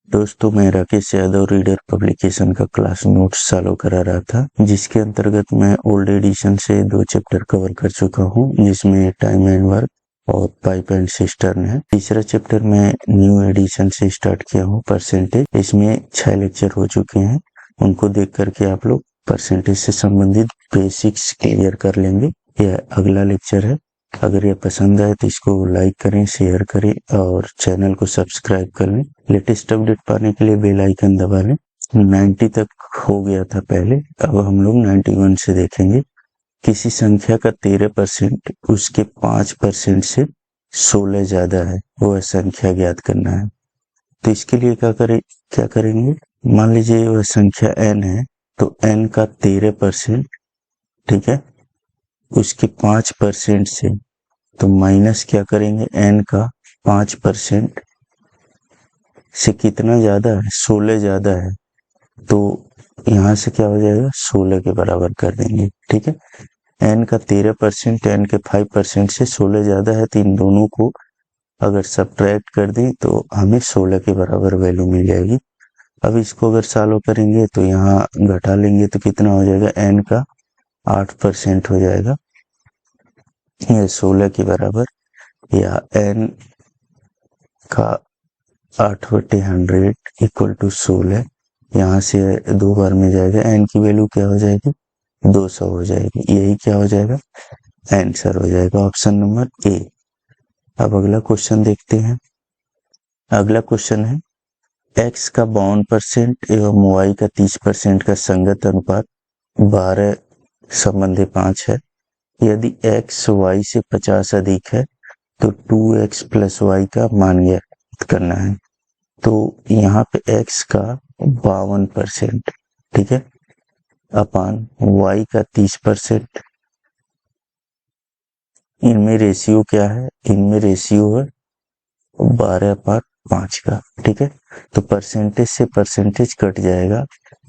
दोस्तों, मैं Rakesh Yadav reader publication का क्लास नोट्स फॉलो करा रहा था, जिसके अंतर्गत मैं ओल्ड एडिशन से 2 चैप्टर कवर कर चुका हूं, जिसमें टाइम एंड वर्क और पाइप एंड सिस्टर्न है। तीसरा चैप्टर मैं न्यू एडिशन से स्टार्ट किया हूं, परसेंटेज। इसमें 6 लेक्चर हो चुके हैं। उनको देख करके आप लोग परसेंटेज से संबंधित बेसिक्स क्लियर कर लेंगे। यह अगला लेक्चर है। अगर ये पसंद आए तो इसको लाइक करें, शेयर करें और चैनल को सब्सक्राइब कर लें। लेटेस्ट अपडेट पाने के लिए बेल आइकन दबा लें। 90 तक हो गया था पहले, अब हम लोग 91 से देखेंगे। किसी संख्या का 13% उसके 5% से 16 ज्यादा है, वह संख्या ज्ञात करना है। तो इसके लिए क्या करेंगे। मान लीजिए वह संख्या n है, तो n का 13%, ठीक है, उसके 5% से, तो माइनस क्या करेंगे, n का 5% से कितना ज्यादा है, 16 ज्यादा है, तो यहां से क्या हो जाएगा, 16 के बराबर कर देंगे। ठीक है, n का 13%, n के 5% से 16 ज्यादा है, तो इन दोनों को अगर सब्ट्रैक्ट कर दें तो हमें 16 के बराबर वैल्यू मिल जाएगी। अब इसको अगर सॉल्व करेंगे तो यहाँ घटा लेंगे तो कितना हो जाएगा, n का 8% हो जाएगा, यह 16 के बराबर, या n का 8/100 इक्वल टू 16। यहाँ से 2 बार में जाएगा, n की वैल्यू क्या हो जाएगी, 200 हो जाएगी। यही क्या हो जाएगा, आंसर हो जाएगा, ऑप्शन नंबर ए। अब अगला क्वेश्चन देखते हैं। अगला क्वेश्चन है, x का 52% एवं y का 30% का संगत अनुपात 12 संबंधी 5 है। यदि x y से 50 अधिक है तो 2x प्लस y का मान ज्ञात करना है। तो यहाँ पे x का 52%, ठीक है, अपान y का 30%, इनमें रेशियो क्या है, इनमें रेशियो है 12/5 का। ठीक है, तो परसेंटेज से परसेंटेज कट जाएगा,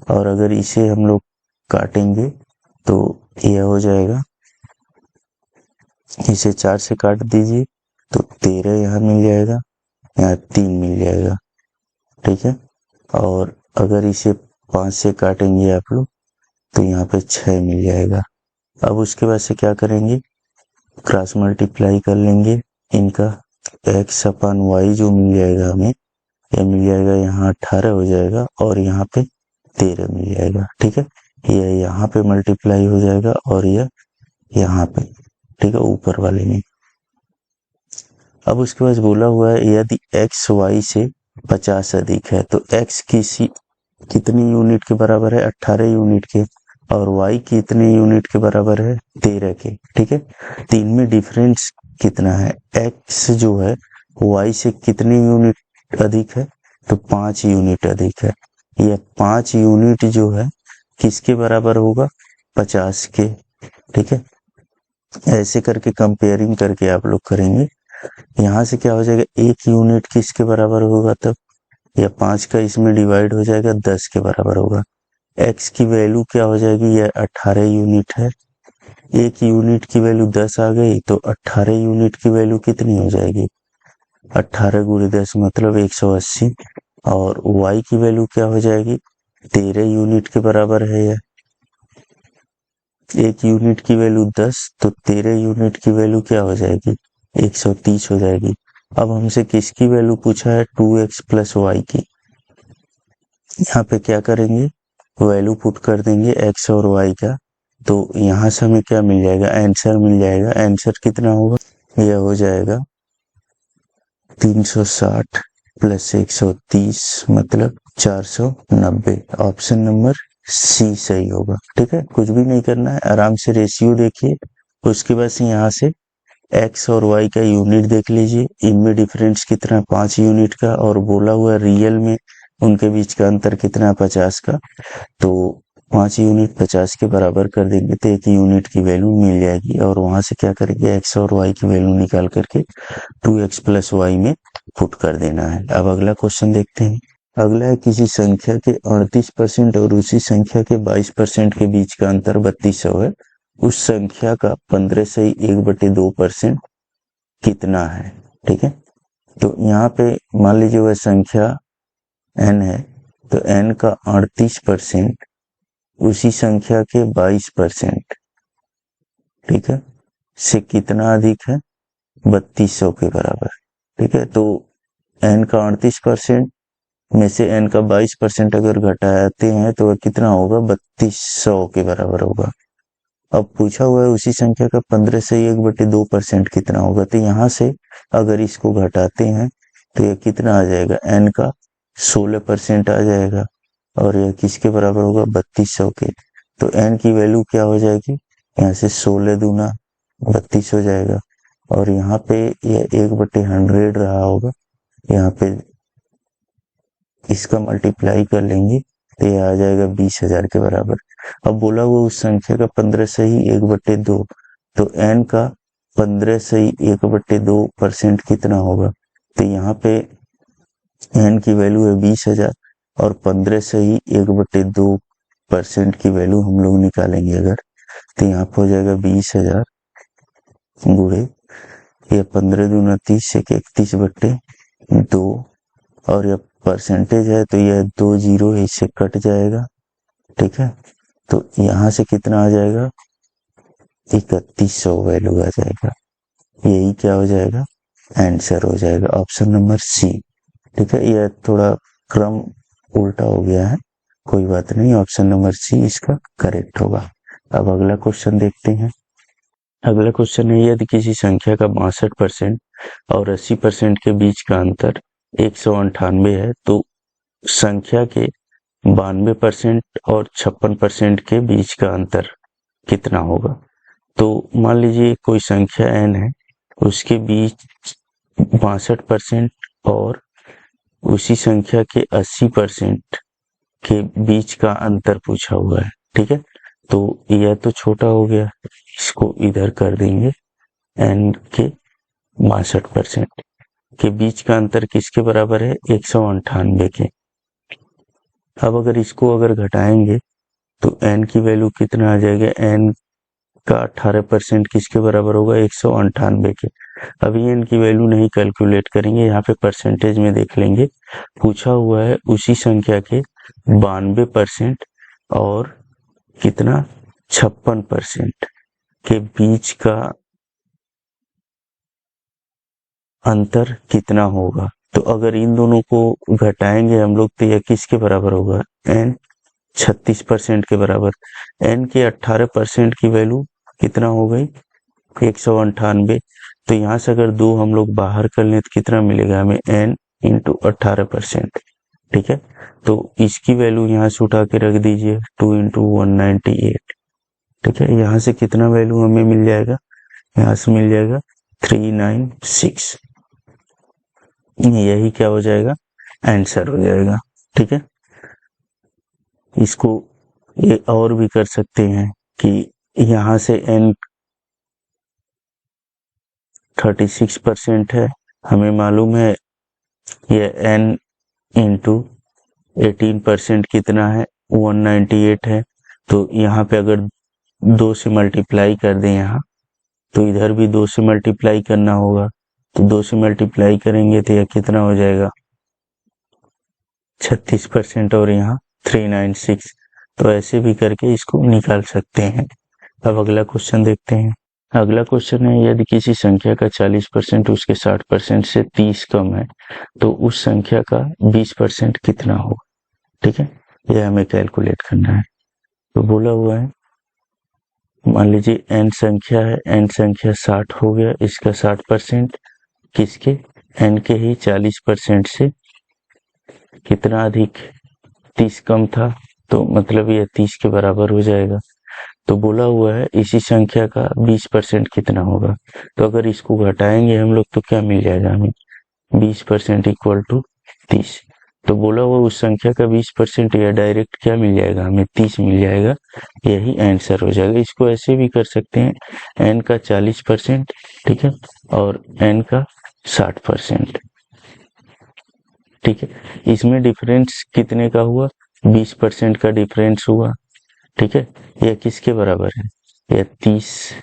और अगर इसे हम लोग काटेंगे तो यह हो जाएगा, इसे 4 से काट दीजिए तो 13 यहाँ मिल जाएगा, यहाँ 3 मिल जाएगा। ठीक है, और अगर इसे 5 से काटेंगे आप लोग तो यहाँ पे 6 मिल जाएगा। अब उसके बाद से क्या करेंगे, क्रॉस मल्टीप्लाई कर लेंगे इनका, x अपान y जो मिल जाएगा हमें, यह मिल जाएगा यहाँ 18 हो जाएगा, और यहाँ पे 13 मिल जाएगा। ठीक है, यह यहाँ पे मल्टीप्लाई हो जाएगा और यह यहाँ पे, ठीक है, ऊपर वाले में। अब उसके बाद बोला हुआ है, यदि x y से 50 अधिक है तो x कितनी यूनिट के बराबर है, 18 यूनिट के, और y कितने यूनिट के बराबर है, 13 के। ठीक है, तो इनमें डिफरेंस कितना है, x जो है y से कितनी यूनिट अधिक है, तो 5 यूनिट अधिक है। यह 5 यूनिट जो है किसके बराबर होगा, 50 के। ठीक है, ऐसे करके कंपेयरिंग करके आप लोग करेंगे। यहाँ से क्या हो जाएगा, 1 यूनिट किसके बराबर होगा, तब या 5 का इसमें डिवाइड हो जाएगा, 10 के बराबर होगा। x की वैल्यू क्या हो जाएगी, यह 18 यूनिट है, 1 यूनिट की वैल्यू 10 आ गई, तो 18 यूनिट की वैल्यू कितनी हो जाएगी, 18 गुणे 10 मतलब 180, और y की वैल्यू क्या हो जाएगी, 13 यूनिट के बराबर है यह, 1 यूनिट की वैल्यू 10, तो 13 यूनिट की वैल्यू क्या हो जाएगी, 130 हो जाएगी। अब हमसे किसकी वैल्यू पूछा है, 2x प्लस y की। यहाँ पे क्या करेंगे, वैल्यू पुट कर देंगे x और y का, तो यहाँ से हमें क्या मिल जाएगा, आंसर मिल जाएगा। आंसर कितना होगा, यह हो जाएगा 360 प्लस 130 मतलब 490। ऑप्शन नंबर सी सही होगा। ठीक है, कुछ भी नहीं करना है, आराम से रेशियो देखिए, उसके बाद से यहाँ से x और y का यूनिट देख लीजिए, इनमें डिफरेंस कितना, 5 यूनिट का, और बोला हुआ रियल में उनके बीच का अंतर कितना, 50 का, तो 5 यूनिट 50 के बराबर कर देंगे तो 1 यूनिट की वैल्यू मिल जाएगी, और वहां से क्या करेंगे, x और y की वैल्यू निकाल करके 2x प्लस y में पुट कर देना है। अब अगला क्वेश्चन देखते हैं। अगला है, किसी संख्या के 38% और उसी संख्या के 22% के बीच का अंतर 3200 है, उस संख्या का 15 से 1/2% कितना है। ठीक है, तो यहाँ पे मान लीजिए वह संख्या n है तो n का 38% उसी संख्या के 22%, ठीक है, से कितना अधिक है? 3200 के बराबर। ठीक है, तो n का 38% में से n का 22% अगर घटाते हैं तो वह कितना होगा? 3200 के बराबर होगा। अब पूछा हुआ है उसी संख्या का 15 से 1/2% कितना होगा, तो यहाँ से अगर इसको घटाते हैं तो यह कितना आ जाएगा? n का 16% आ जाएगा और यह किसके बराबर होगा? 3200 के। तो n की वैल्यू क्या हो जाएगी? यहाँ से 16 दूना 32 हो जाएगा और यहाँ पे यह 1/100 रहा होगा, यहाँ पे इसका मल्टीप्लाई कर लेंगे तो यह आ जाएगा 20,000 के बराबर। अब बोला हुआ उस संख्या का 15 से ही 1/2, तो n का 15 से ही 1/2% कितना होगा? तो यहाँ पे n की वैल्यू है 20,000 और 15 से ही 1/2% की वैल्यू हम लोग निकालेंगे अगर, तो यहाँ पे हो जाएगा 20,000 गुणे यह 15 दूना 30 से 31/2 और यह परसेंटेज है तो यह 2 जीरो इससे कट जाएगा। ठीक है, तो यहाँ से कितना आ जाएगा? 3100 वैल्यू आ जाएगा। यही क्या हो जाएगा? आंसर हो जाएगा ऑप्शन नंबर सी। ठीक है, यह थोड़ा क्रम उल्टा हो गया है, कोई बात नहीं, ऑप्शन नंबर सी इसका करेक्ट होगा। अब अगला क्वेश्चन देखते हैं। अगला क्वेश्चन है, यदि किसी संख्या का 62% और 80% के बीच का अंतर 198 है तो संख्या के 92% और 56% के बीच का अंतर कितना होगा? तो मान लीजिए कोई संख्या n है, उसके बीच 62% और उसी संख्या के 80% के बीच का अंतर पूछा हुआ है। ठीक है, तो यह तो छोटा हो गया, इसको इधर कर देंगे। n के 62% के बीच का अंतर किसके बराबर है? 198 के। अब अगर इसको अगर घटाएंगे तो n की वैल्यू कितना आ जाएगा? n का 18% किसके बराबर होगा? 198 के। अभी n की वैल्यू नहीं कैलकुलेट करेंगे, यहाँ पे परसेंटेज में देख लेंगे। पूछा हुआ है उसी संख्या के 92% और कितना? 56% के बीच का अंतर कितना होगा? तो अगर इन दोनों को घटाएंगे हम लोग तो यह किसके बराबर होगा? n 36% के बराबर। n के 18% की वैल्यू कितना हो गई? 198। तो यहाँ से अगर 2 हम लोग बाहर कर लें तो कितना मिलेगा हमें? n into 18%। ठीक है, तो इसकी वैल्यू यहाँ से उठा के रख दीजिए, 2 इंटू 198। ठीक है, यहाँ से कितना वैल्यू हमें मिल जाएगा? यहाँ से मिल जाएगा 396। यही क्या हो जाएगा? आंसर हो जाएगा। ठीक है, इसको ये और भी कर सकते हैं कि यहाँ से n 36% है, हमें मालूम है ये n इंटू 18% कितना है? 198 है। तो यहाँ पे अगर 2 से मल्टीप्लाई कर दें यहाँ, तो इधर भी 2 से मल्टीप्लाई करना होगा, तो 2 से मल्टीप्लाई करेंगे तो यह कितना हो जाएगा? 36% और यहाँ 396। तो ऐसे भी करके इसको निकाल सकते हैं। अब अगला क्वेश्चन देखते हैं। अगला क्वेश्चन है, यदि किसी संख्या का 40% उसके 60% से 30 कम है तो उस संख्या का 20% कितना होगा? ठीक है, यह हमें कैलकुलेट करना है। तो बोला हुआ है, मान लीजिए n संख्या है, n संख्या 60 हो गया, इसका 60% किसके? n के ही 40% से कितना अधिक? 30 कम था, तो मतलब यह 30 के बराबर हो जाएगा। तो बोला हुआ है इसी संख्या का 20% कितना होगा? तो अगर इसको घटाएंगे हम लोग तो क्या मिल जाएगा हमें? 20% इक्वल टू 30। तो बोला हुआ उस संख्या का 20% या डायरेक्ट क्या मिल जाएगा हमें? 30 मिल जाएगा। यही आंसर हो जाएगा। इसको ऐसे भी कर सकते हैं, n का 40%, ठीक है, और n का 60%। ठीक है, इसमें डिफरेंस कितने का हुआ? 20% का डिफरेंस हुआ। ठीक है, यह किसके बराबर है? यह 30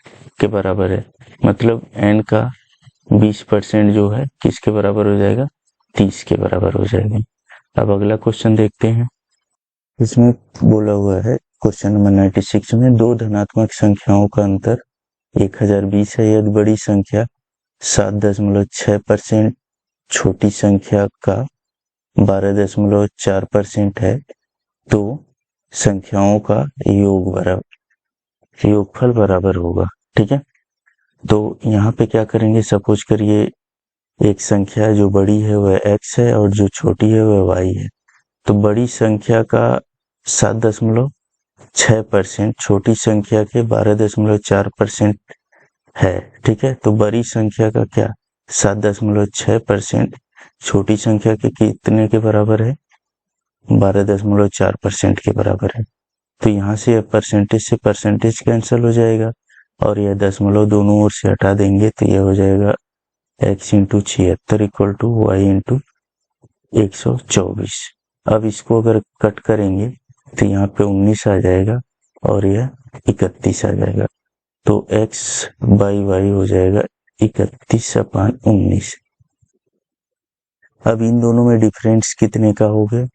के बराबर है। मतलब n का 20% जो है किसके बराबर हो जाएगा? 30 के बराबर हो जाएगा। अब अगला क्वेश्चन देखते हैं। इसमें बोला हुआ है क्वेश्चन नंबर 96 में, दो धनात्मक संख्याओं का अंतर 1020 है। यदि बड़ी संख्या 7.6%, छोटी संख्या का 12.4% है, तो संख्याओं का योगफल बराबर होगा। ठीक है, तो यहाँ पे क्या करेंगे, सपोज करिए एक संख्या जो बड़ी है वह x है और जो छोटी है वह y है। तो बड़ी संख्या का 7.6%, छोटी संख्या के 12.4% है। ठीक है, तो बड़ी संख्या का क्या 7.6%, छोटी संख्या के कितने के बराबर है, 12.4% के बराबर है। तो यहाँ से परसेंटेज से परसेंटेज कैंसिल हो जाएगा और यह दशमलव दोनों ओर से हटा देंगे, तो यह हो जाएगा x into 76 equal to y into 124। अब इसको अगर कट करेंगे तो यहाँ पे 19 आ जाएगा और यह 31 आ जाएगा। तो x बाई y हो जाएगा 31/19। अब इन दोनों में डिफरेंस कितने का हो गया,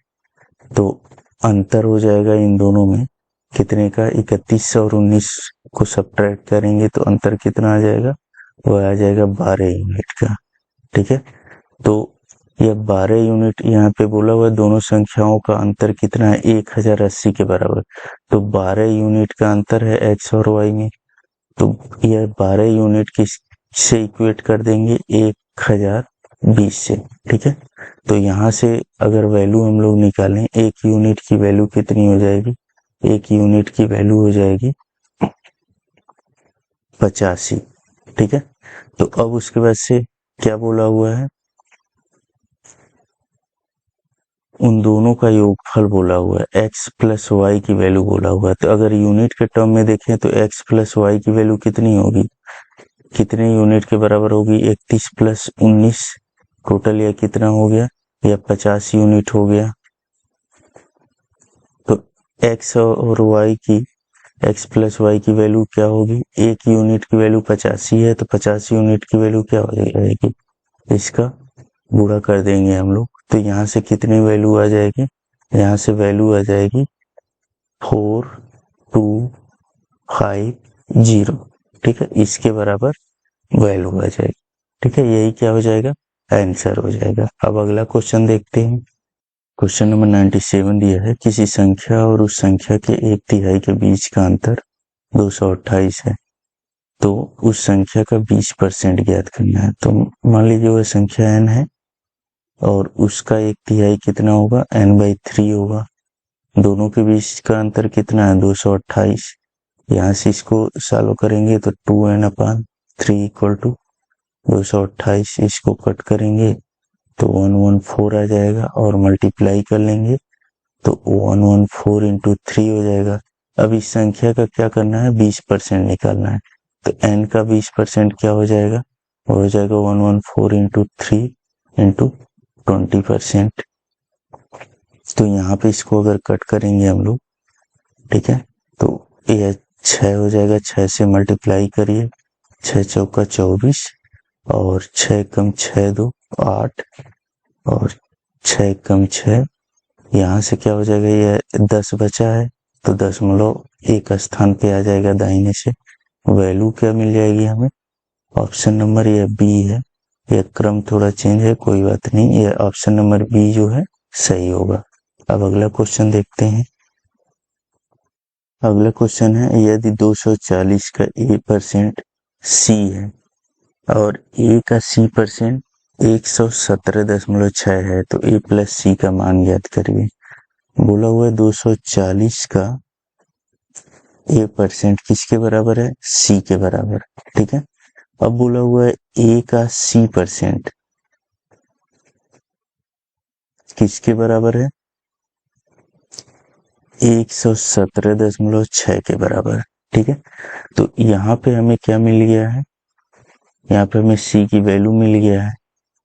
तो अंतर हो जाएगा इन दोनों में कितने का, 31 और 19 को सब्ट्रैक्ट करेंगे तो अंतर कितना आ जाएगा, वह आ जाएगा 12 यूनिट का। ठीक है, तो यह 12 यूनिट यहाँ पे बोला हुआ है, दोनों संख्याओं का अंतर कितना है, 1080 के बराबर। तो 12 यूनिट का अंतर है x और y में, तो यह 12 यूनिट किससे इक्वेट कर देंगे, 1020 से। ठीक है, तो यहाँ से अगर वैल्यू हम लोग निकालें, एक यूनिट की वैल्यू कितनी हो जाएगी, एक यूनिट की वैल्यू हो जाएगी 85। ठीक है, तो अब उसके बाद से क्या बोला हुआ है, उन दोनों का योगफल बोला हुआ है, x प्लस वाई की वैल्यू बोला हुआ है। तो अगर यूनिट के टर्म में देखें तो x प्लस वाई की वैल्यू कितनी होगी, कितने यूनिट के बराबर होगी, 31 प्लस 19, टोटल यह कितना हो गया, यह 50 यूनिट हो गया। तो x और y की, x प्लस वाई की वैल्यू क्या होगी, एक यूनिट की वैल्यू 85 है, तो 50 यूनिट की वैल्यू क्या हो जाएगी, इसका गुणा कर देंगे हम लोग। तो यहाँ से कितनी वैल्यू आ जाएगी, यहाँ से वैल्यू आ जाएगी 4250। ठीक है, इसके बराबर वैल्यू आ जाएगी। ठीक है, यही क्या हो जाएगा, आंसर हो जाएगा। अब अगला क्वेश्चन देखते हैं। क्वेश्चन नंबर 97 दिया है, किसी संख्या और उस संख्या के 1/3 के बीच का अंतर 228 है, तो उस संख्या का 20% ज्ञात करना है। तो मान लीजिए वह संख्या n है और उसका 1/3 कितना होगा, n/3 होगा। दोनों के बीच का अंतर कितना है, 228। यहाँ से इसको सॉल्व करेंगे तो 2n/3 इक्वल टू 228, इसको कट करेंगे तो 114 आ जाएगा और मल्टीप्लाई कर लेंगे तो 114 इंटू 3 हो जाएगा। अब इस संख्या का क्या करना है, 20% निकालना है। तो n का 20% क्या हो जाएगा, वो हो जाएगा 114 इंटू 3 इंटू 20%। तो यहाँ पे इसको अगर कट करेंगे हम लोग, ठीक है, तो यह 6 हो जाएगा, 6 से मल्टीप्लाई करिए, 6 चौका 24 और 6 कम 6 2 8 और 6 कम 6, यहाँ से क्या हो जाएगा, यह 10 बचा है तो 10.1 स्थान पे आ जाएगा दाहिने से। वैल्यू क्या मिल जाएगी हमें, ऑप्शन नंबर यह बी है। यह क्रम थोड़ा चेंज है, कोई बात नहीं, यह ऑप्शन नंबर बी जो है सही होगा। अब अगला क्वेश्चन देखते हैं। अगला क्वेश्चन है, यदि 240 का a% c है और a का c% 117.6 है, तो a प्लस c का मान ज्ञात करिए। बोला हुआ है 240 का a% किसके बराबर है, c के बराबर। ठीक है, अब बोला हुआ है a का c% किसके बराबर है, 117.6 के बराबर। ठीक है, तो यहाँ पे हमें क्या मिल गया है, यहाँ पे हमें c की वैल्यू मिल गया है।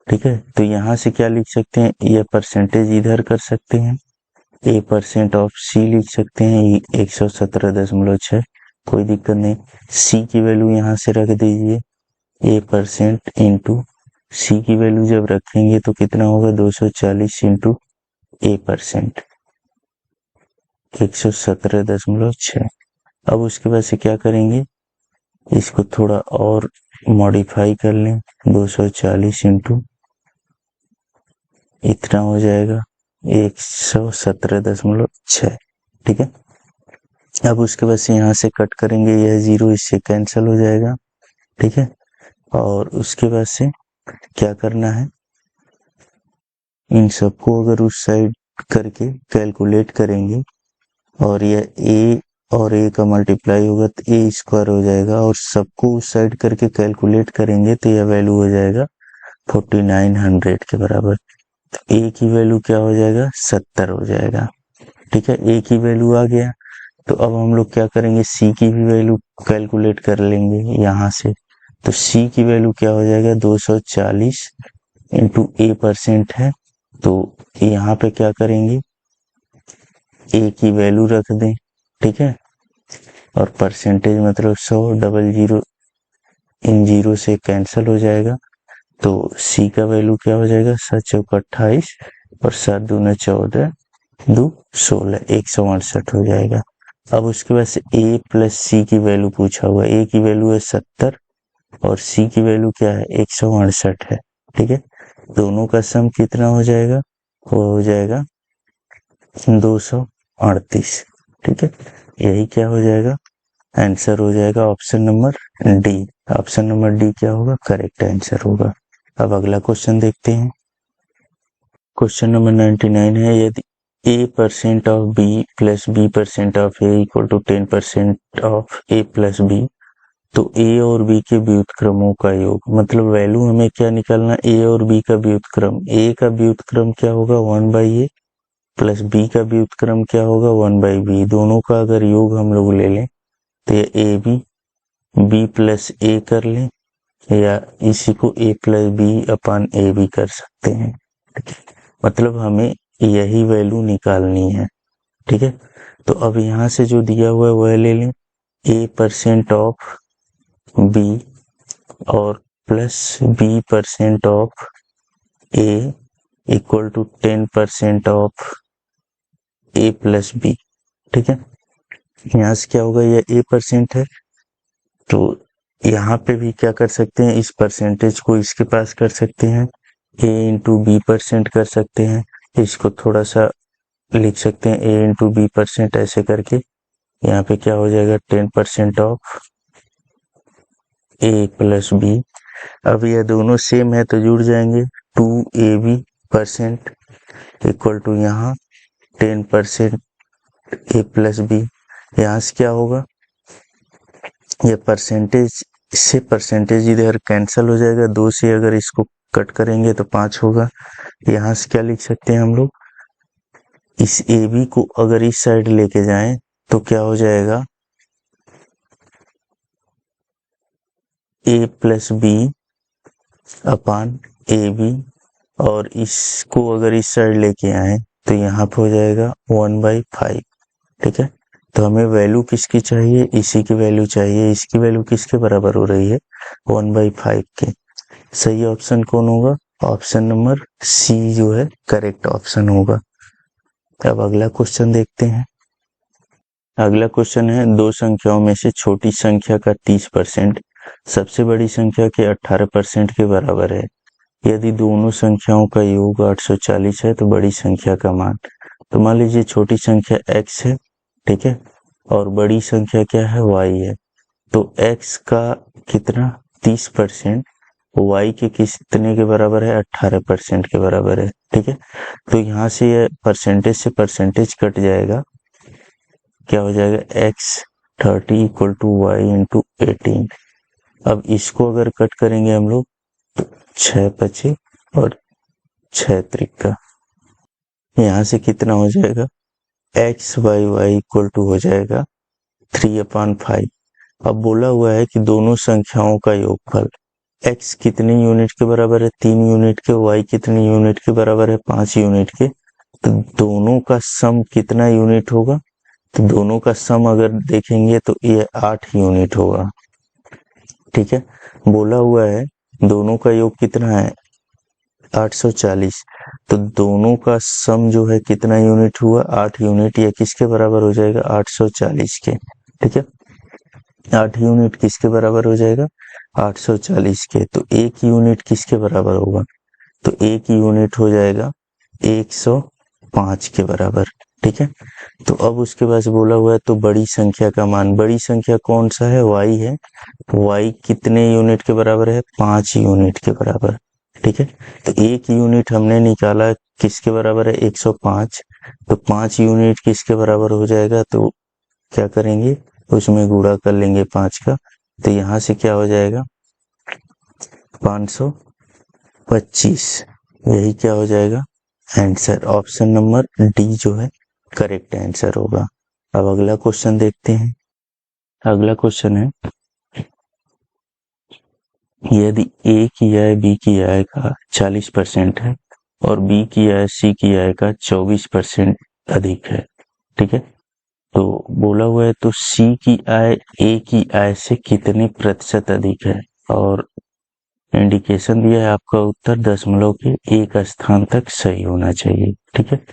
ठीक है, तो यहाँ से क्या लिख सकते हैं, यह परसेंटेज इधर कर सकते हैं, a% ऑफ c लिख सकते हैं 117.6, कोई दिक्कत नहीं। c की वैल्यू यहाँ से रख दीजिए, a% इंटू c की वैल्यू जब रखेंगे तो कितना होगा, 240 इंटू A%, 117.6। अब उसके बाद से क्या करेंगे, इसको थोड़ा और मॉडिफाई कर लें, 240 इंटू इतना हो जाएगा 117.6। ठीक है। अब उसके बाद से यहाँ से कट करेंगे, यह 0 इससे कैंसिल हो जाएगा। ठीक है। और उसके बाद से क्या करना है, इन सबको अगर उस साइड करके कैलकुलेट करेंगे और यह a और a का मल्टीप्लाई होगा तो a स्क्वायर हो जाएगा, और सबको उस साइड करके कैलकुलेट करेंगे तो यह वैल्यू हो जाएगा 4900 के बराबर। तो a की वैल्यू क्या हो जाएगा, 70 हो जाएगा। ठीक है, a की वैल्यू आ गया। तो अब हम लोग क्या करेंगे, c की भी वैल्यू कैलकुलेट कर लेंगे यहाँ से। तो c की वैल्यू क्या हो जाएगा, 240 इंटू A% है, तो यहाँ पे क्या करेंगे, a की वैल्यू रख दें। ठीक है, और परसेंटेज मतलब 100, डबल जीरो इन जीरो से कैंसिल हो जाएगा। तो c का वैल्यू क्या हो जाएगा, 7 चौका 28 और 7 दूना 14, 2 16, 168 हो जाएगा। अब उसके बाद से a प्लस c की वैल्यू पूछा हुआ, a की वैल्यू है 70 और c की वैल्यू क्या है, 168 है। ठीक है, दोनों का सम कितना हो जाएगा, वो हो जाएगा 238। ठीक है, यही क्या हो जाएगा, आंसर हो जाएगा option number D. Option number D क्या होगा, करेक्ट आंसर होगा। अब अगला क्वेश्चन देखते हैं। क्वेश्चन नंबर 99 है, यदि a% of b plus b% of a equal to 10% of a plus b, तो a और b के व्युत्क्रमों का योग, मतलब वैल्यू हमें क्या निकालना, a और b का व्युत्क्रम। a का व्युत्क्रम क्या होगा, 1/a प्लस b का व्युत्क्रम क्या होगा, 1/b। दोनों का अगर योग हम लोग ले लें तो ये b प्लस a कर लें, या इसी को a plus b upon a भी कर सकते हैं। मतलब हमें यही वैल्यू निकालनी है। ठीक है, तो अब यहाँ से जो दिया हुआ है वह ले लें, a% ऑफ b और plus b% of a equal to 10% of a plus b। ठीक है, यहाँ से क्या होगा, यह a% है, तो यहाँ पे भी क्या कर सकते हैं, इस परसेंटेज को इसके पास कर सकते हैं, a इंटू b% कर सकते हैं। इसको थोड़ा सा लिख सकते हैं a इंटू b% ऐसे करके। यहाँ पे क्या हो जाएगा, 10% ऑफ a प्लस b। अब यह दोनों सेम है तो जुड़ जाएंगे, 2ab% इक्वल टू यहाँ 10% a प्लस b। यहाँ से क्या होगा, यह परसेंटेज से परसेंटेज इधर कैंसिल हो जाएगा, 2 से अगर इसको कट करेंगे तो 5 होगा। यहाँ से क्या लिख सकते हैं हम लोग, इस ए बी को अगर इस साइड लेके जाएं तो क्या हो जाएगा, a plus B upon A B, और इसको अगर इस साइड लेके आए तो यहाँ पे हो जाएगा 1/5। ठीक है, तो हमें वैल्यू किसकी चाहिए, इसी की वैल्यू चाहिए। इसकी वैल्यू किसके बराबर हो रही है, 1/5 के। सही ऑप्शन कौन होगा, ऑप्शन नंबर सी जो है करेक्ट ऑप्शन होगा। अब अगला क्वेश्चन देखते हैं। अगला क्वेश्चन है, दो संख्याओं में से छोटी संख्या का 30% सबसे बड़ी संख्या के 18% के बराबर है। यदि दोनों संख्याओं का योग 840 है तो बड़ी संख्या का मान। तो मान लीजिए छोटी संख्या x है, ठीक है, और बड़ी संख्या क्या है, y है। तो x का कितना, 30%, y के कितने के बराबर है, 18% के बराबर है। ठीक है, तो यहाँ से ये परसेंटेज से परसेंटेज कट जाएगा, क्या हो जाएगा, x30 equal to y into 18। अब इसको अगर कट करेंगे हम लोग तो 6 25 और 6 त्रिका, यहाँ से कितना हो जाएगा, x/y इक्वल टू हो जाएगा 3/5। अब बोला हुआ है कि दोनों संख्याओं का योगफल, x कितने यूनिट के बराबर है, 3 यूनिट के, y कितने यूनिट के बराबर है, 5 यूनिट के। तो दोनों का सम कितना यूनिट होगा, तो दोनों का सम अगर देखेंगे तो ये 8 यूनिट होगा। ठीक है, बोला हुआ है दोनों का योग कितना है, 840। तो दोनों का सम जो है कितना यूनिट हुआ, 8 यूनिट। या किसके बराबर हो जाएगा, 840 के। ठीक है, 8 यूनिट किसके बराबर हो जाएगा, 840 के। तो 1 यूनिट किसके बराबर होगा, तो 1 यूनिट हो जाएगा 105 के बराबर। ठीक है, तो अब उसके बाद बोला हुआ है तो बड़ी संख्या का मान, बड़ी संख्या कौन सा है, y है। y कितने यूनिट के बराबर है, 5 यूनिट के बराबर। ठीक है, तो 1 यूनिट हमने निकाला किसके बराबर है, 105। तो 5 यूनिट किसके बराबर हो जाएगा, तो क्या करेंगे, उसमें गुणा कर लेंगे 5 का। तो यहां से क्या हो जाएगा, 525। यही क्या हो जाएगा आंसर, ऑप्शन नंबर डी जो है करेक्ट आंसर होगा। अब अगला क्वेश्चन देखते हैं। अगला क्वेश्चन है, यदि ए की आय बी की आय का 40% है और बी की आय सी की आय का 24% अधिक है। ठीक है, तो बोला हुआ है तो सी की आय ए की आय से कितने प्रतिशत अधिक है, और इंडिकेशन दिया है आपका उत्तर दशमलव के एक स्थान तक सही होना चाहिए। ठीक है,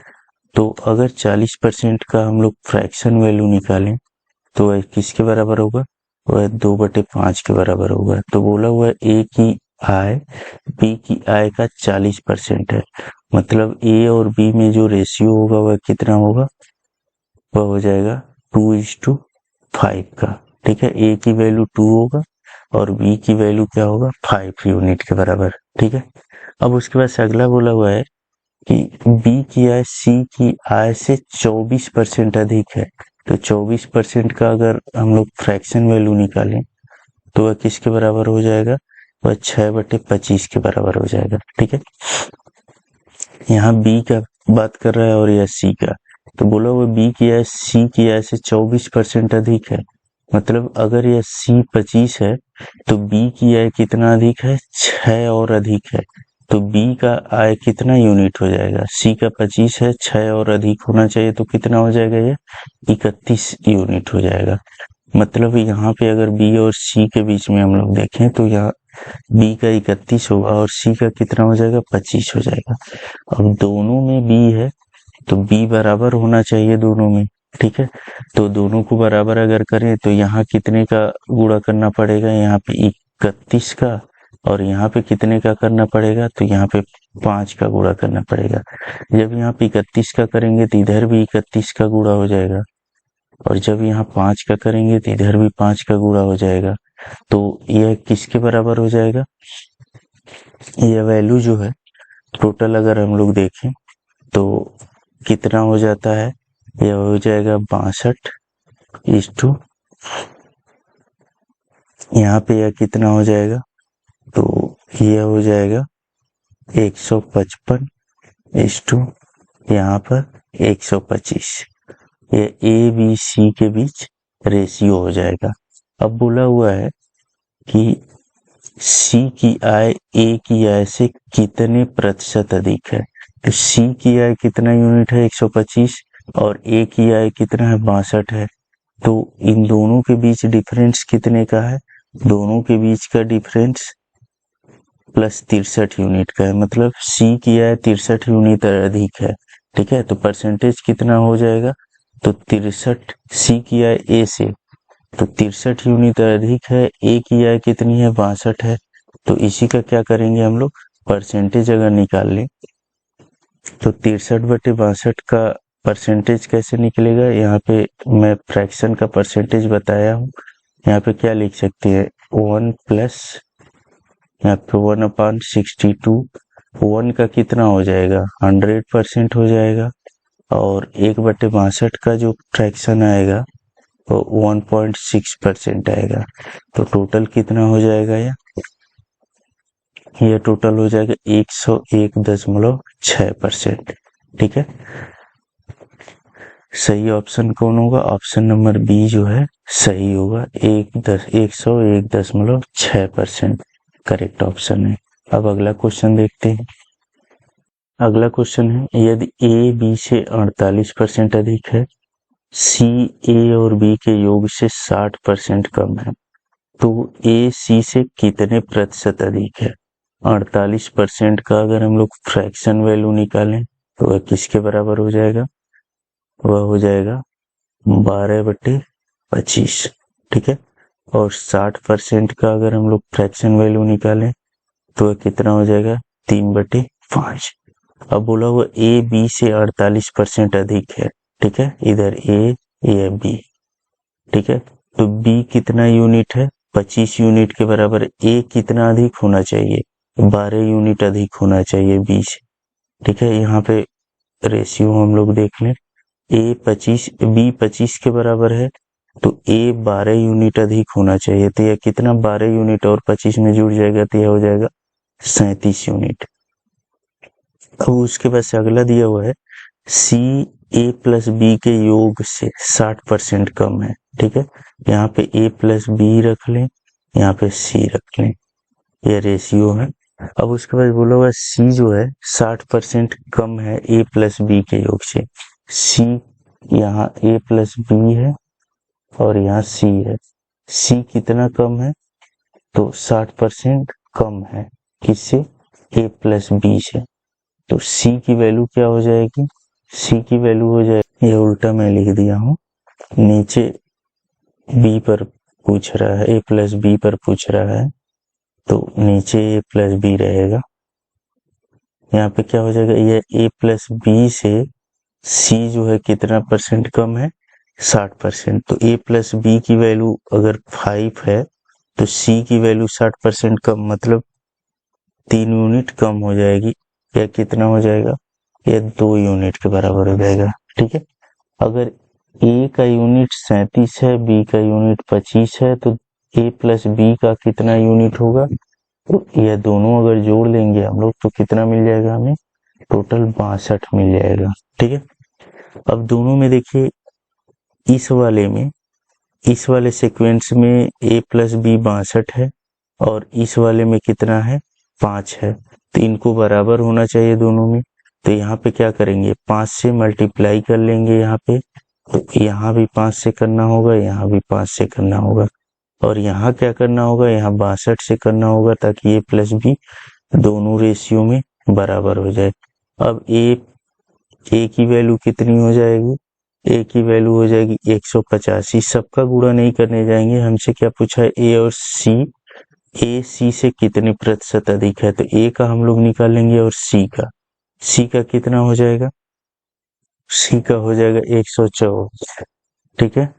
तो अगर 40% का हम लोग फ्रैक्शन वैल्यू निकालें तो वह किसके बराबर होगा, वह 2/5 के बराबर होगा। तो बोला हुआ है ए की आय बी की आय का 40% है, मतलब ए और बी में जो रेशियो होगा वह कितना होगा, वह हो जाएगा 2:5 का। ठीक है, ए की वैल्यू 2 होगा और बी की वैल्यू क्या होगा, 5 यूनिट के बराबर। ठीक है, अब उसके बाद अगला बोला हुआ है कि बी की आय सी की आय से 24% अधिक है। तो 24% का अगर हम लोग फ्रैक्शन वैल्यू निकालें तो वह किसके बराबर हो जाएगा, वह 6/25 के बराबर हो जाएगा। ठीक है, यहाँ बी का बात कर रहा है और यह सी का। तो बोला हुआ बी की आय सी की आय से 24% अधिक है, मतलब अगर यह सी 25 है तो बी की आय कितना अधिक है, 6 और अधिक है। तो बी का आय कितना यूनिट हो जाएगा, सी का 25 है, 6 और अधिक होना चाहिए तो कितना हो जाएगा, ये 31 यूनिट हो जाएगा। मतलब यहाँ पे अगर बी और सी के बीच में हम लोग देखें तो यहाँ बी का 31 होगा और सी का कितना हो जाएगा, 25 हो जाएगा। अब दोनों में बी है तो बी बराबर होना चाहिए दोनों में। ठीक है, तो दोनों को बराबर अगर करें तो यहाँ कितने का गुणा करना पड़ेगा, यहाँ पे 31 का, और यहाँ पे कितने का करना पड़ेगा, तो यहाँ पे 5 का गुणा करना पड़ेगा। जब यहाँ पे 31 का करेंगे तो इधर भी 31 का गुणा हो जाएगा, और जब यहाँ 5 का करेंगे तो इधर भी 5 का गुणा हो जाएगा। तो यह किसके बराबर हो जाएगा, यह वैल्यू जो है टोटल अगर हम लोग देखें तो कितना हो जाता है, यह हो जाएगा 62। यहाँ पे यह कितना हो जाएगा, तो यह हो जाएगा 155 यहाँ पर 125। ये ए बी सी के बीच रेशियो हो जाएगा। अब बोला हुआ है कि सी की आय ए की आय से कितने प्रतिशत अधिक है। तो सी की आय कितना यूनिट है, 125, और ए की आय कितना है, 62 है। तो इन दोनों के बीच डिफरेंस कितने का है, दोनों के बीच का डिफरेंस प्लस 63 यूनिट का है, मतलब सी की आय 63 यूनिट अधिक है। ठीक है, तो परसेंटेज कितना हो जाएगा, तो 63 सी की आय ए से, तो 63 यूनिट अधिक है, ए की आय कितनी है, 62 है। तो इसी का क्या करेंगे हम लोग, परसेंटेज अगर निकाल लें तो 63/62 का परसेंटेज कैसे निकलेगा, यहाँ पे मैं फ्रैक्शन का परसेंटेज बताया हूँ। यहाँ पे क्या लिख सकते हैं, 1 प्लस यहाँ पे 1/62, 1 का कितना हो जाएगा, 100% हो जाएगा, और 1/62 का जो फ्रैक्शन आएगा वो 1.6% आएगा। तो टोटल कितना हो जाएगा, यह टोटल हो जाएगा 101.6%। ठीक है, सही ऑप्शन कौन होगा, ऑप्शन नंबर बी जो है सही होगा, 101.6% करेक्ट ऑप्शन है। अब अगला क्वेश्चन देखते हैं। अगला क्वेश्चन है, यदि ए बी से 48% अधिक है, सी ए और बी के योग से 60% कम है, तो ए सी से कितने प्रतिशत अधिक है। 48% का अगर हम लोग फ्रैक्शन वैल्यू निकालें तो वह किसके बराबर हो जाएगा? वह हो जाएगा 12/25, ठीक है। और 60% का अगर हम लोग फ्रैक्शन वैल्यू निकालें तो वह कितना हो जाएगा? 3/5। अब बोला हुआ ए बी से 48% अधिक है, ठीक है, इधर ए या बी, ठीक है। तो बी कितना यूनिट है? 25 यूनिट के बराबर। ए कितना अधिक होना चाहिए? 12 यूनिट अधिक होना चाहिए बी से, ठीक है। यहाँ पे रेशियो हम लोग देख लें, ए 25 बी 25 के बराबर है तो ए 12 यूनिट अधिक होना चाहिए। तो यह कितना? 12 यूनिट और 25 में जुड़ जाएगा तो यह हो जाएगा 37 यूनिट। अब उसके बाद से अगला दिया हुआ है सी ए प्लस बी के योग से 60% कम है, ठीक है। यहाँ पे ए प्लस बी रख लें, यहाँ पे सी रख लें, यह रेशियो है। अब उसके बाद बोला हुआ सी जो है 60% कम है ए प्लस बी के योग से। सी यहाँ ए प्लस बी है और यहाँ सी है। सी कितना कम है? तो 60% कम है किससे? ए प्लस बी से। तो सी की वैल्यू क्या हो जाएगी? सी की वैल्यू हो जाएगी, ये उल्टा मैं लिख दिया हूँ, नीचे बी पर पूछ रहा है, ए प्लस बी पर पूछ रहा है तो नीचे ए प्लस बी रहेगा। यहाँ पे क्या हो जाएगा? ये ए प्लस बी से सी जो है कितना परसेंट कम है? 60%। तो ए प्लस बी की वैल्यू अगर 5 है तो सी की वैल्यू 60% कम, मतलब 3 यूनिट कम हो जाएगी। या कितना हो जाएगा? ये 2 यूनिट के बराबर हो जाएगा, ठीक है। अगर ए का यूनिट 37 है, बी का यूनिट 25 है तो ए प्लस बी का कितना यूनिट होगा? तो यह दोनों अगर जोड़ लेंगे हम लोग तो कितना मिल जाएगा हमें? टोटल 62 मिल जाएगा, ठीक है। अब दोनों में देखिए, इस वाले सीक्वेंस में ए प्लस बी 62 है और इस वाले में कितना है? 5 है। तो इनको बराबर होना चाहिए दोनों में। तो यहाँ पे क्या करेंगे? 5 से मल्टीप्लाई कर लेंगे यहाँ पे, तो यहाँ भी 5 से करना होगा, यहाँ भी 5 से करना होगा और यहाँ क्या करना होगा? यहाँ 62 से करना होगा ताकि ए प्लस बी दोनों रेशियो में बराबर हो जाए। अब ए की वैल्यू कितनी हो जाएगी? ए की वैल्यू हो जाएगी 185। सबका गुणा नहीं करने जाएंगे, हमसे क्या पूछा है? ए और सी, ए सी से कितने प्रतिशत अधिक है? तो ए का हम लोग निकालेंगे और सी का कितना हो जाएगा? सी का हो जाएगा 124, ठीक है।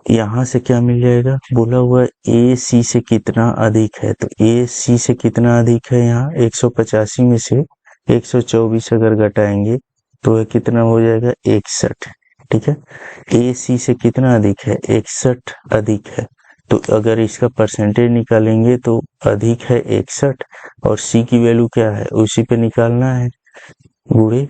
यहां से क्या मिल जाएगा? बोला हुआ ए सी से कितना अधिक है, तो ए सी से कितना अधिक है? यहाँ 185 में से 124 अगर घटाएंगे तो यह कितना हो जाएगा? 61, ठीक है। ए सी से कितना अधिक है? 61 अधिक है। तो अगर इसका परसेंटेज निकालेंगे तो अधिक है 61 और सी की वैल्यू क्या है? उसी पे निकालना है, गुणे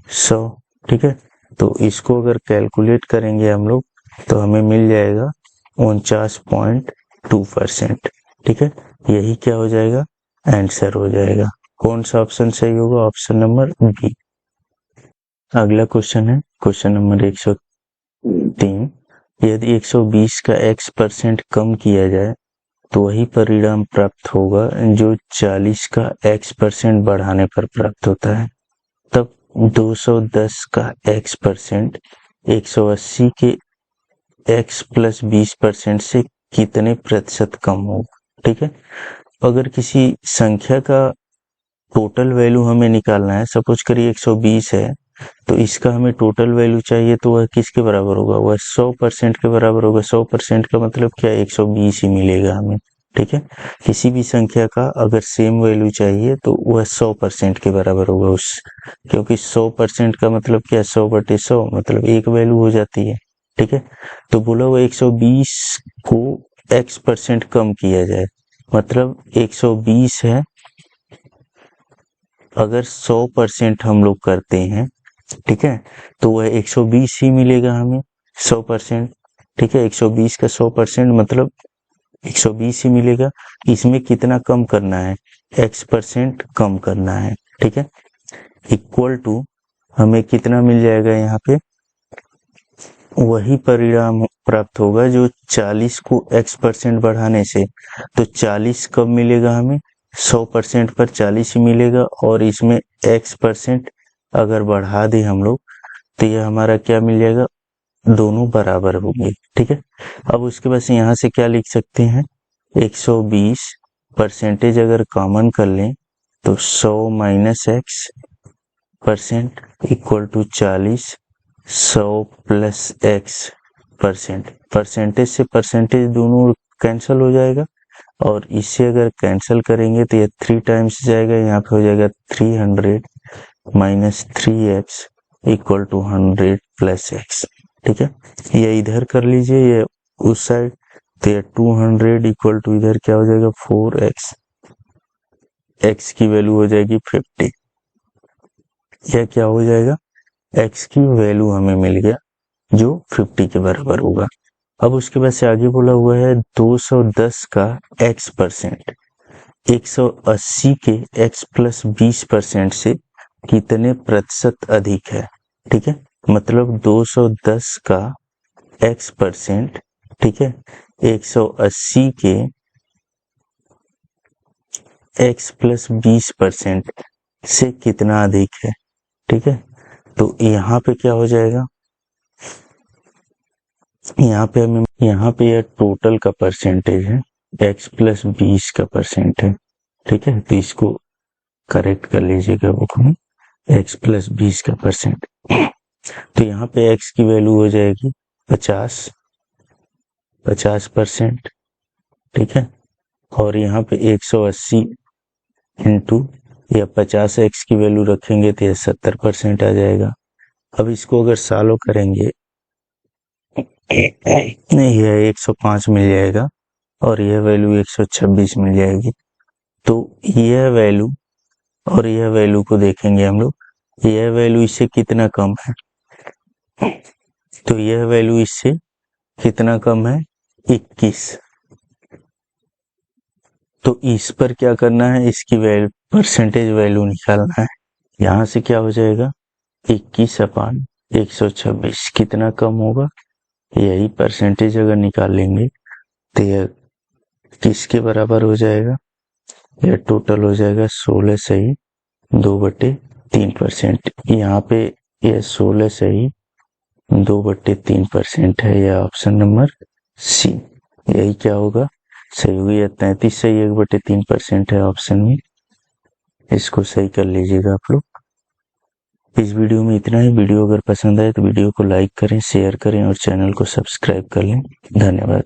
100, ठीक है। तो इसको अगर कैलकुलेट करेंगे हम लोग तो हमें मिल जाएगा 49.2%, ठीक है। यही क्या हो जाएगा? आंसर हो जाएगा। कौन सा ऑप्शन सही होगा? Option number B. अगला क्वेश्चन है क्वेश्चन नंबर 103। यदि 120 का x% कम किया जाए तो वही परिणाम प्राप्त होगा जो 40 का x% बढ़ाने पर प्राप्त होता है। तब 210 का x% 180 के x प्लस 20% से कितने प्रतिशत कम होगा, ठीक है। अगर किसी संख्या का टोटल वैल्यू हमें निकालना है, सपोज करिए 120 है तो इसका हमें टोटल वैल्यू चाहिए तो वह किसके बराबर होगा? वह 100% के बराबर होगा। 100% का मतलब क्या? 120 ही मिलेगा हमें, ठीक है। किसी भी संख्या का अगर सेम वैल्यू चाहिए तो वह 100% के बराबर होगा उस, क्योंकि 100% का मतलब क्या? 100/100 मतलब एक वैल्यू हो जाती है, ठीक है। तो बोला हुआ 120 को x% कम किया जाए, मतलब 120 है, अगर 100% हम लोग करते हैं, ठीक है, तो वह 120 ही मिलेगा हमें 100%, ठीक है। 120 का 100% मतलब 120 ही मिलेगा। इसमें कितना कम करना है? x% कम करना है, ठीक है। इक्वल टू हमें कितना मिल जाएगा? यहाँ पे वही परिणाम प्राप्त होगा जो 40 को x% बढ़ाने से, तो 40 कब मिलेगा हमें? 100% पर 40 ही मिलेगा और इसमें x% अगर बढ़ा दें हम लोग तो ये हमारा क्या मिल जाएगा, दोनों बराबर होंगे। ठीक है, अब उसके बाद यहाँ से क्या लिख सकते हैं, 120 परसेंटेज अगर कॉमन कर लें तो 100 minus X percent equal to 40, 100 plus X percent. Percentage से परसेंटेज दोनों कैंसिल हो जाएगा और इससे अगर कैंसिल करेंगे तो ये 3 टाइम्स जाएगा, यहाँ पे हो जाएगा 300 minus 3x equal to 100 plus X. ठीक है, ये इधर कर लीजिए, ये उस साइड, तो ये 200 इक्वल टू इधर क्या हो जाएगा 4x, x की वैल्यू हो जाएगी 50। यह क्या हो जाएगा, x की वैल्यू हमें मिल गया जो 50 के बराबर होगा। अब उसके बाद से आगे बोला हुआ है 210 का x%, 180 के x प्लस 20% से कितने प्रतिशत अधिक है। ठीक है, मतलब 210 का x%, ठीक है, 180 के x प्लस 20% से कितना अधिक है। ठीक है, तो यहाँ पे क्या हो जाएगा, यहाँ पे यह टोटल का परसेंटेज है, x प्लस 20 का परसेंट है। ठीक है, तो इसको करेक्ट कर लीजिएगा बुक में, x प्लस 20 का परसेंट। तो यहाँ पे x की वैल्यू हो जाएगी 50%। ठीक है, और यहाँ पे 180 इंटू या 50x की वैल्यू रखेंगे तो यह 70% आ जाएगा। अब इसको अगर सॉल्व करेंगे नहीं, यह 105 मिल जाएगा और यह वैल्यू 126 मिल जाएगी। तो यह वैल्यू और यह वैल्यू को देखेंगे हम लोग, यह वैल्यू इससे कितना कम है, तो यह वैल्यू इससे कितना कम है, 21। तो इस पर क्या करना है, इसकी वैल्यू परसेंटेज वैल्यू निकालना है। यहाँ से क्या हो जाएगा 21/126 कितना कम होगा, यही परसेंटेज अगर निकाल लेंगे तो यह किसके बराबर हो जाएगा, यह टोटल हो जाएगा 16 सही 2/3%। यहाँ पे यह 16 सही 2/3% है, यह ऑप्शन नंबर सी, यही क्या होगा सही होगी। यह 33 सही 1/3% है ऑप्शन में, इसको सही कर लीजिएगा आप लोग। इस वीडियो में इतना ही। वीडियो अगर पसंद आए तो वीडियो को लाइक करें, शेयर करें और चैनल को सब्सक्राइब कर लें। धन्यवाद।